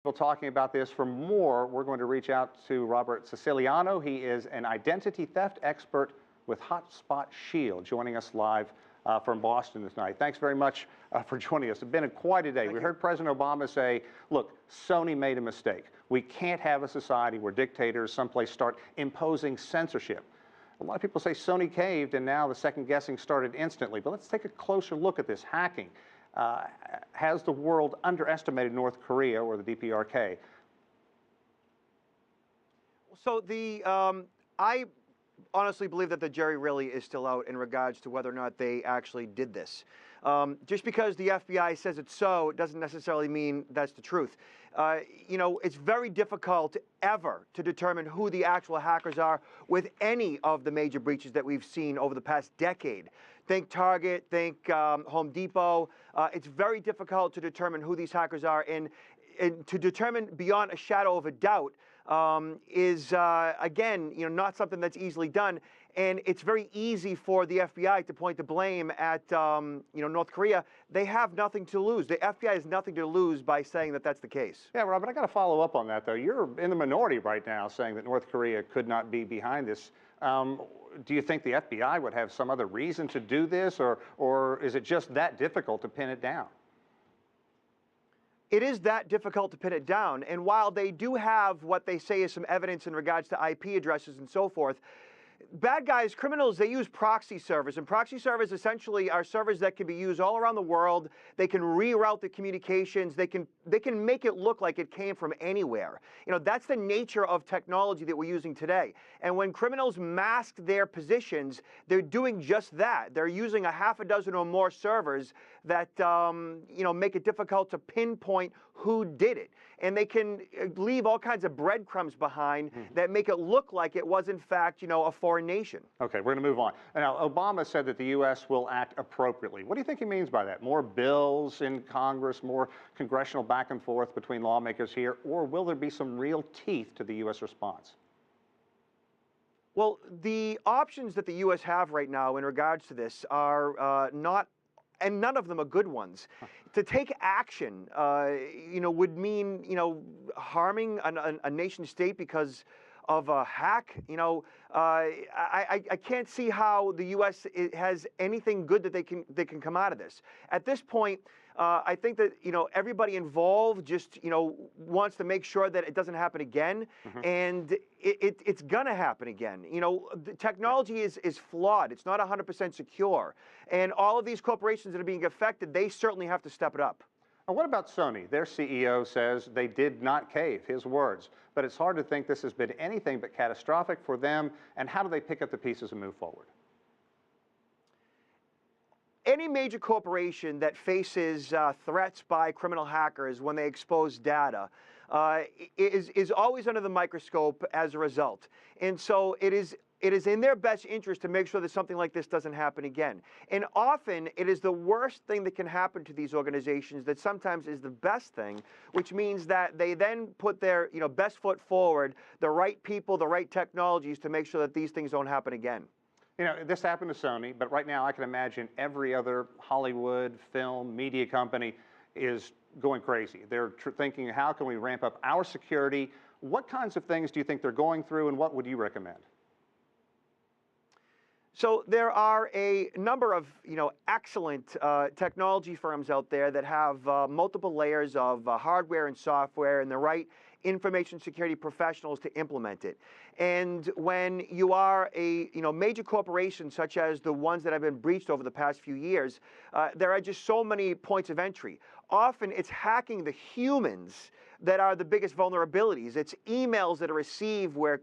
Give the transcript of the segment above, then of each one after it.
People talking about this. For more, we're going to reach out to Robert Siciliano. He is an identity theft expert with Hotspot Shield, joining us live from Boston tonight. Thanks very much for joining us. It's been quite a day. We heard President Obama say, look, Sony made a mistake. We can't have a society where dictators someplace start imposing censorship. A lot of people say Sony caved, and now the second guessing started instantly. But let's take a closer look at this hacking. Has the world underestimated North Korea or the DPRK? So I honestly believe that the jury really is still out in regards to whether or not they actually did this. Just because the FBI says it's so, it doesn't necessarily mean that's the truth. It's very difficult ever to determine who the actual hackers are with any of the major breaches that we've seen over the past decade. Think Target, think Home Depot. It's very difficult to determine who these hackers are, and to determine beyond a shadow of a doubt is, again, not something that's easily done. And it's very easy for the FBI to point the blame at, North Korea. They have nothing to lose. The FBI has nothing to lose by saying that that's the case. Yeah, Robert, I got to follow up on that, though. You're in the minority right now saying that North Korea could not be behind this. Do you think the FBI would have some other reason to do this, or is it just that difficult to pin it down? It is that difficult to pin it down. And while they do have what they say is some evidence in regards to IP addresses and so forth, bad guys, criminals, they use proxy servers, and proxy servers essentially are servers that can be used all around the world. They can reroute the communications. They can make it look like it came from anywhere. That's the nature of technology that we're using today. And when criminals mask their positions, they're doing just that. They're using a half a dozen or more servers that make it difficult to pinpoint who did it. And they can leave all kinds of breadcrumbs behind that make it look like it was, in fact, a foreign nation. Okay, we're going to move on. Now, Obama said that the U.S. will act appropriately. What do you think he means by that? More bills in Congress, more congressional back and forth between lawmakers here, or will there be some real teeth to the U.S. response? Well, the options that the U.S. have right now in regards to this are not, and none of them are good ones. To take action, would mean, harming a nation state because of a hack. I can't see how the U.S. has anything good that they can come out of this. At this point, I think that everybody involved just wants to make sure that it doesn't happen again, and it's gonna happen again. The technology is flawed. It's not 100% secure, and all of these corporations that are being affected, they certainly have to step it up. Now, what about Sony? Their CEO says they did not cave, his words. But it's hard to think this has been anything but catastrophic for them. And how do they pick up the pieces and move forward? Any major corporation that faces threats by criminal hackers when they expose data is always under the microscope as a result. And so it is in their best interest to make sure that something like this doesn't happen again. And often it is the worst thing that can happen to these organizations that sometimes is the best thing, which means that they then put their best foot forward, the right people, the right technologies to make sure that these things don't happen again. This happened to Sony, but right now I can imagine every other Hollywood, film, media company is going crazy. They're thinking, how can we ramp up our security? What kinds of things do you think they're going through, and what would you recommend? So there are a number of excellent technology firms out there that have multiple layers of hardware and software and the right information security professionals to implement it. And when you are a major corporation such as the ones that have been breached over the past few years, there are just so many points of entry. Often it's hacking the humans that are the biggest vulnerabilities. It's emails that are received where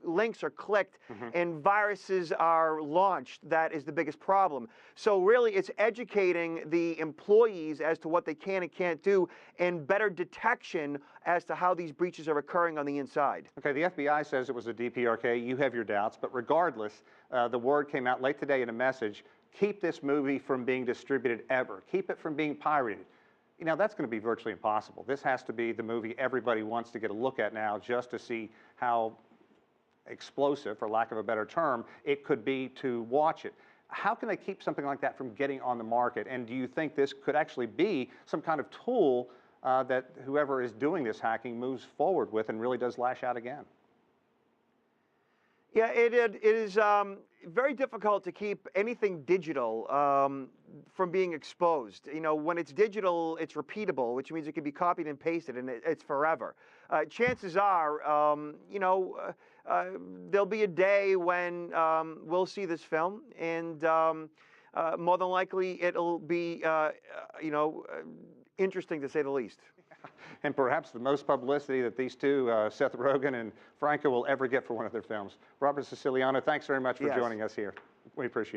links are clicked and viruses are launched. That is the biggest problem. So really it's educating the employees as to what they can and can't do, and better detection as to how these breaches are occurring on the inside. Okay, the FBI says it was a DPRK. You have your doubts, but regardless, the word came out late today in a message: keep this movie from being distributed ever. Keep it from being pirated. That's going to be virtually impossible. This has to be the movie everybody wants to get a look at now, just to see how explosive, for lack of a better term, it could be to watch it. How can they keep something like that from getting on the market? And do you think this could actually be some kind of tool that whoever is doing this hacking moves forward with and really does lash out again. Yeah, it is very difficult to keep anything digital from being exposed. You know, when it's digital, it's repeatable, which means it can be copied and pasted, and it's forever. Chances are, there'll be a day when we'll see this film, and more than likely it'll be, interesting to say the least. And perhaps the most publicity that these two, Seth Rogen and Franco, will ever get for one of their films. Robert Siciliano, thanks very much for joining us here. We appreciate it.